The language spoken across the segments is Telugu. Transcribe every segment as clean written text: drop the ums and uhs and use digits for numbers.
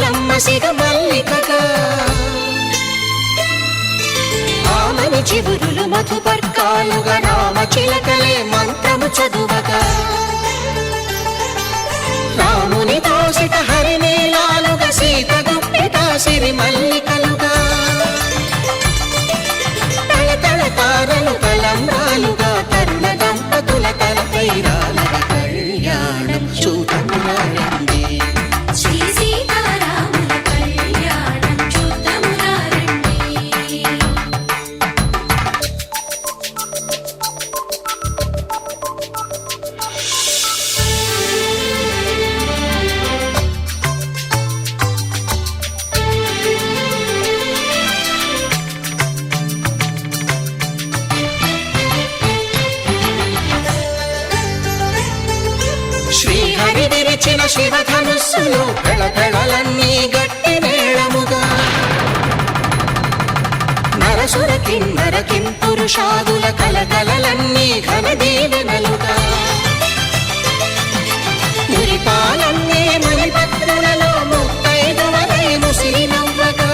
జాబిలమ్మ సిగ మల్లికగా ఆమని చిగురులు మధుపర్కాలుగా రామ చిలకలే మంత్రము చదువగా రాముని దోసిట హరినీలాలుగా సీత గుప్పిట సిరి మల్లికలుగా తళతళ తారలు తలంబ్రాలుగా తరుణ దంపతుల తలపైరాలుగా కళ్యాణం చూడమురారండి శ్రీ సీతారాముల కళ్యాణం చూడమురారండి. శ్రీహరి విరిచిన శివధనుస్సులు పెళపెళలన్నీ గట్టి మేళముగా నరసుర కిన్నర కింపురుషాదుల కలకలలన్నీ ఘన దీవెనలుగా మురిపాలన్నీ మునిపత్రులలో ముత్తైదువలై ముసిరి నవ్వగా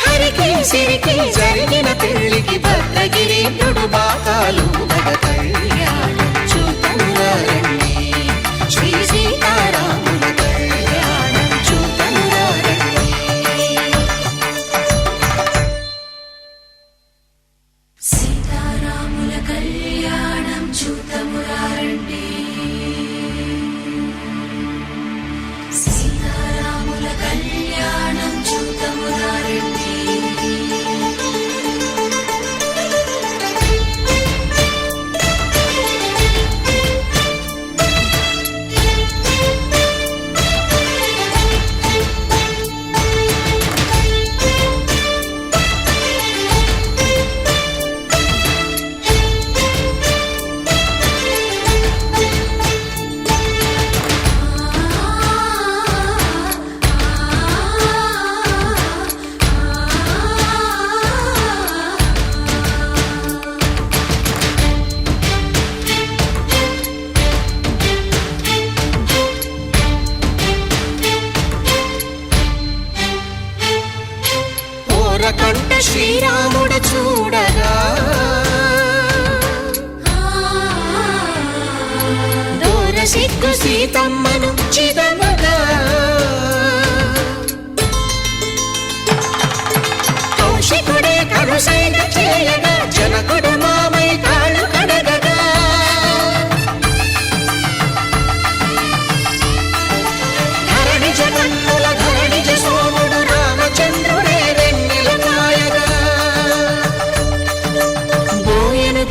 హరికి సిరికి జరిగిన పెళ్లికి భద్రగిరి బాకాలు కళ్యాణం చూడమురారండి శ్రీ సీతారాముల కళ్యాణం చూడమురారండి. సీతారాముల కళ్యాణం చూడమురారండి సీతారాముల కళ్యాణం చూడమురారండి. కంట శ్రీరాముడు చూడగా దూర సిగ్గు సీతమ్మను చిదమగా కౌశికుడే కరుసైన చేయగా జనకుడు మామై కాళ్ళు కడగగా ధరణి జగన్నుల ధరణి సోముడు రామచంద్రుడే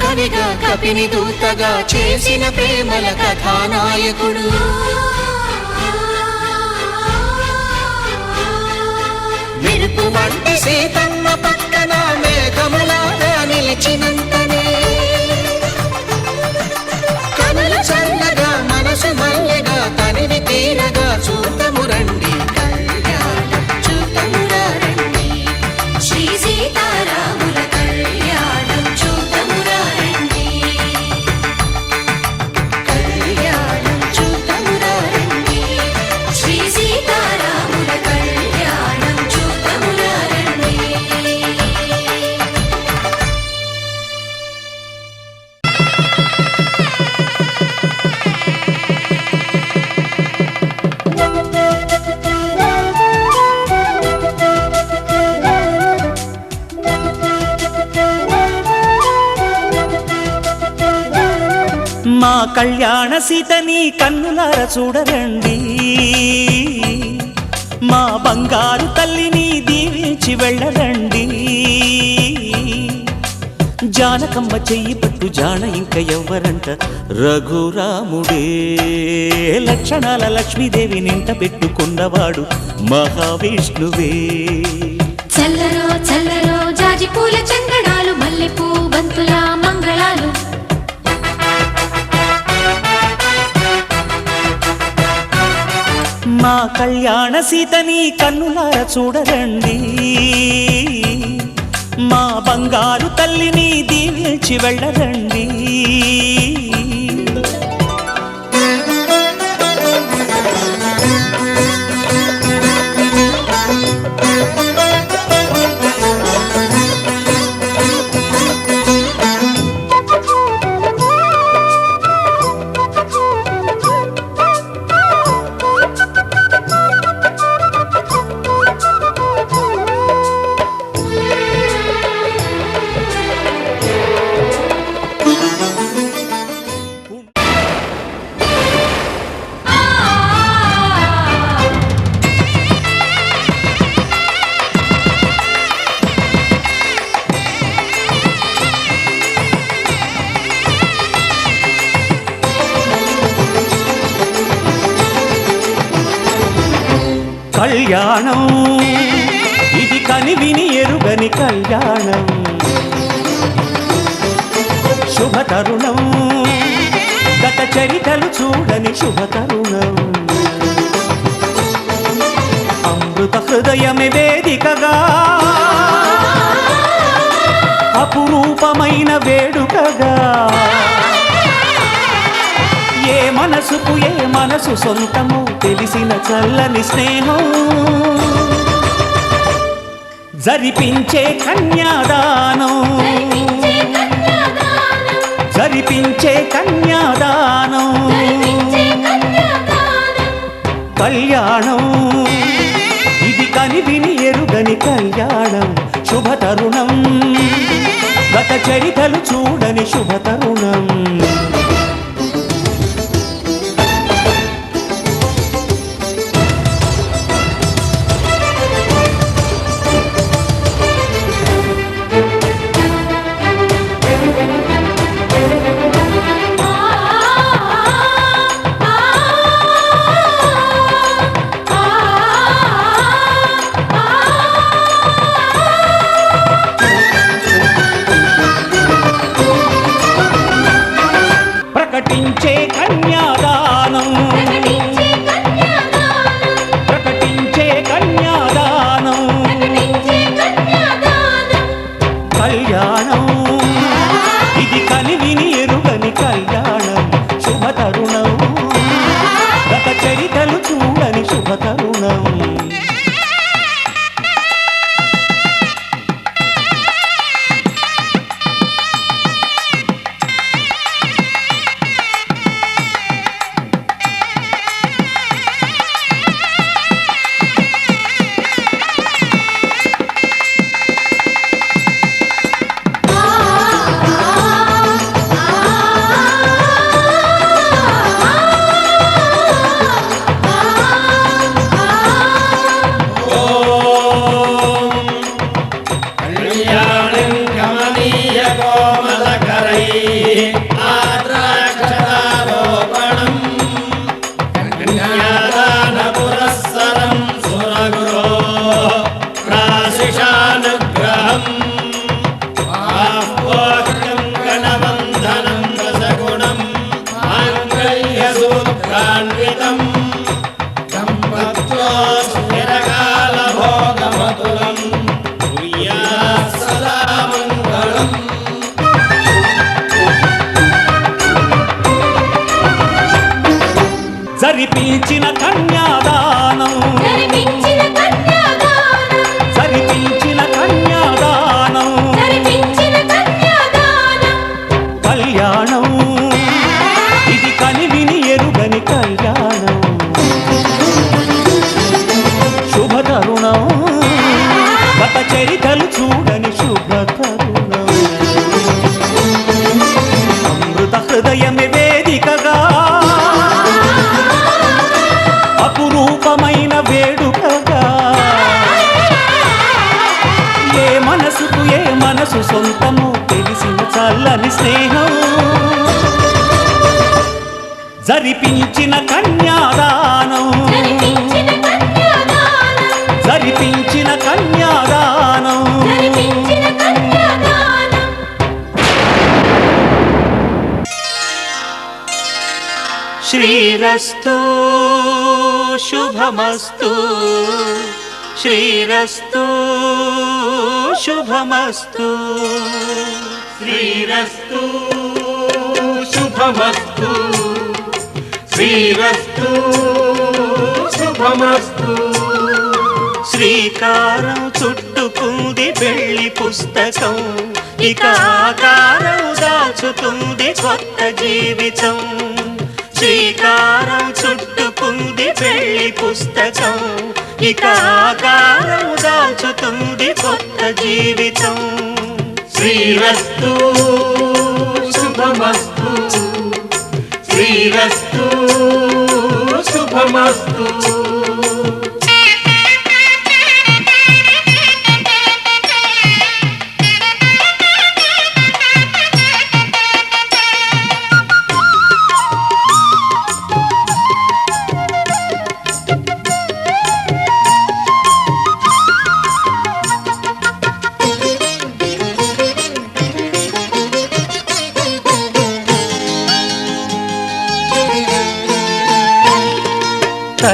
కవిగా కపిని దూతగా చేసిన ప్రేమల కథానాయకుడు మెరుపు వంటి సీతమ్మ పక్కన మేఘములాగా నిలిచినంతనే కనులు చల్లగా మనసు మల్లెగా తనివి తీరగా చూడమురండి కళ్యాణం చూడమురారండి శ్రీ సీతారాముల కళ్యాణం చూడమురారండి కళ్యాణం చూడమురారండి శ్రీ సీతారాముల కళ్యాణం చూడమురారండి. మా కళ్యాణ సీతని కన్నులార చూడరండి మా బంగారు తల్లిని దీవించి వెళ్ళరండి జానకమ్మ చెయ్యి పట్టు జాన ఇంక ఎవ్వరంట రఘురాముడే లక్షణాల లక్ష్మీదేవి నింట పెట్టుకున్నవాడు మహావిష్ణువే చల్లరో చల్లరో జాజి పూల చందనాలు మల్లెపూ బంతుల మంగళాలు మా కళ్యాణ సీతని కన్నులార చూడరండి మా బంగారు తల్లిని దీవించి వెళ్ళరండి కళ్యాణం ఇది కనివిని ఎరుగని కళ్యాణం శుభతరుణం గత చరితలు చూడని శుభతరుణం అమృత హృదయమే వేదికగా అపురూపమైన వేడుకగా ఏ మనసుకు ఏ మనసు సొంతము తెలిసిన చల్లని స్నేహం జరిపించే కన్యాదానం జరిపించే కన్యాదానం కళ్యాణం ఇది కనివిని ఎరుగని కళ్యాణం శుభతరుణం గత చరితలు చూడని శుభతరుణం ప్రకటించే కన్యాదానం ప్రకటించే కన్యాదానం కళ్యాణం ఇది కనివిని ఎరుగని కళ్యాణం శుభతరుణం గత చరితలు చూడని శుభతరుణం జరిపించిన కన్యాదానం జరిపించిన కన్యాదానం కళ్యాణం ఇది కనివిని ఎరుగని కళ్యాణం శుభతరుణం గత చరితలు చూడని శుభతరుణం అమృత హృదయమే వేదికగా అపురూపమైన వేడుకగా ఏ మనసుకు ఏ మనసు సొంతము తెలిసిన చల్లని స్నేహం జరిపించిన కన్యాదానం జరిపించిన కన్యాదానం శ్రీరస్తు శుభమస్తు శ్రీరస్తు శుభమస్తు శ్రీరస్తు శుభమస్తు శ్రీరస్తు శుభమస్తు శ్రీకారం చుట్టుకుంది పెళ్లి పుస్తకం ఇక ఆకారం దాచుతుంది కొత్త జీవితం శ్రీకారం చుట్టుకుంది పెళ్లి పుస్తకం ఇక ఆకారం దాచుతుంది కొత్త జీవితం శ్రీరస్తు శుభమస్తు శ్రీరస్తు శుభమస్తు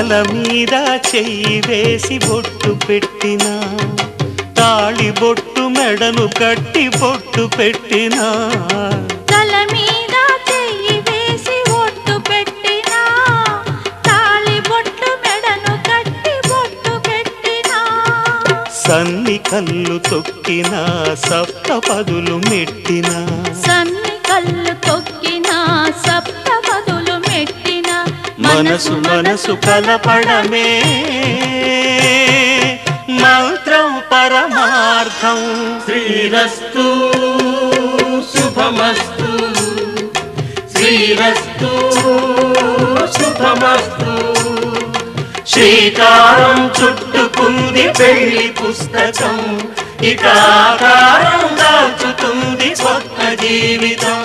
తల మీద చెయ్యి వేసి బొట్టు పెట్టినా తాళి బొట్టు మెడను కట్టి బొట్టు పెట్టినా తల మీద చెయ్యి వేసి ఒట్టు పెట్టినా తాళి బొట్టు మెడను కట్టి బొట్టు పెట్టినా సన్ని కళ్ళు తొక్కినా సప్త పదులు మెట్టినా సన్ని కళ్ళు తొక్కినా సప్త పదులు మెట్టినా మనసు మనసు కలపడమే మంత్రం పరమార్థం శ్రీరస్తు శుభమస్తు శ్రీరస్తు శుభమస్తు శ్రీకారం చుట్టుకుంది పెళ్లి పుస్తకం ఇక ఆకారం దాచుతుంది కొత్త జీవితం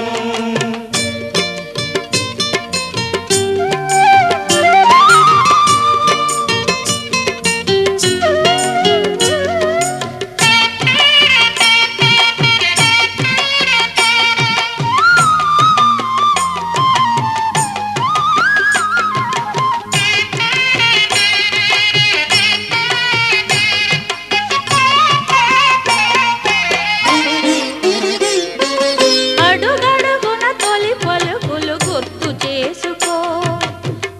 అడుగడుగున తొలి పలుకులు గుర్తు చేసుకో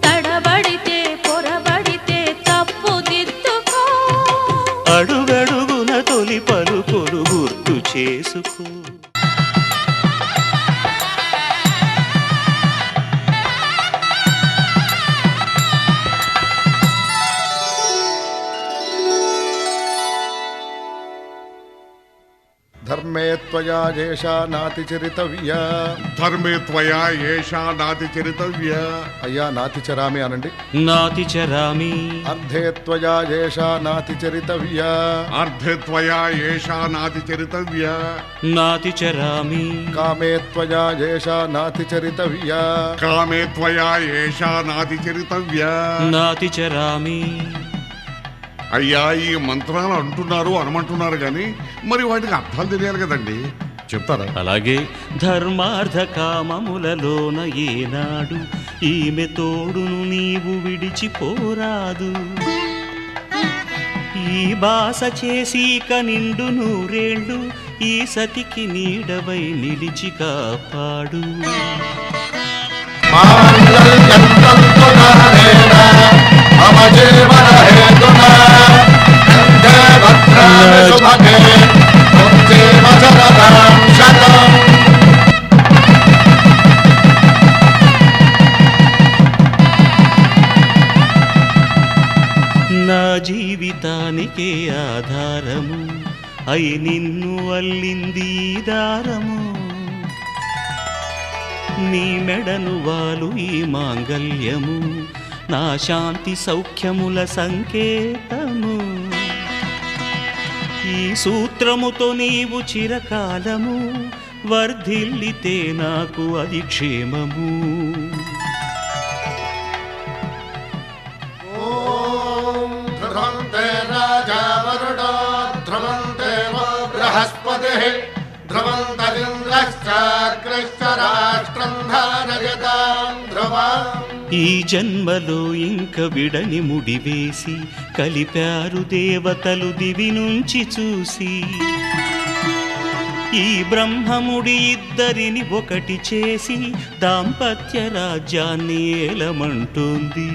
తడబడితే పొరబడితే తప్పు దిద్దుకో అడుగడుగున తొలి పలుకులు గుర్తు చేసుకో ధర్మే త్వయా ఏషా నాతిచరితవ్యా ధర్మే త్వయా ఏషా నాతి చరితవ్య అయ్యా నాతిచరామి అనండి నాతి చరామి అర్ధే త్వయా ఏషా నాతిచరితవ్యా అర్ధే త్వయా ఏషా నాతి చరితవ్య నాతి చరామి కామే త్వయా ఏషా నాతిచరితవ్యా కామే త్వయా ఏషా నాతి చరితవ్య నాతి చరామి అయ్యా ఈ మంత్రాలు అంటున్నారు అనమంటున్నారు కానీ మరి వాటికి అర్థాలు తెలియాలి కదండి చెప్తారా అలాగే ధర్మార్థ కామములలోన ఏనాడు ఈమె తోడును నీవు విడిచిపోరాదు ఈ బాస చేసి కనిండు నూరేళ్ళు ఈ సతికి నీడవై నిలిచి కాపాడు నా జీవితానికే ఆధారము అయి నిన్ను అల్లింది ఈ దారము నీ మెడను వాలు ఈ మాంగల్యము నా శాంతి సౌఖ్యముల సంకేతము ఈ సూత్రముతో నీవు చిరకాలము వర్ధిల్లితే నాకు అది క్షేమము ధ్రువంతే రాజా వరుడో ధ్రువంతే బృహస్పతి ధ్రువంతరింద్రశ్చాగ్రశ్చ రాష్ట్రం ధారయతాం ధ్రువం ఈ జన్మలో ఇంక విడని ముడివేసి కలిపారు దేవతలు దివి నుంచి చూసి ఈ బ్రహ్మముడి ఇద్దరిని ఒకటి చేసి దాంపత్య రాజ్యాన్ని ఏలమంటుంది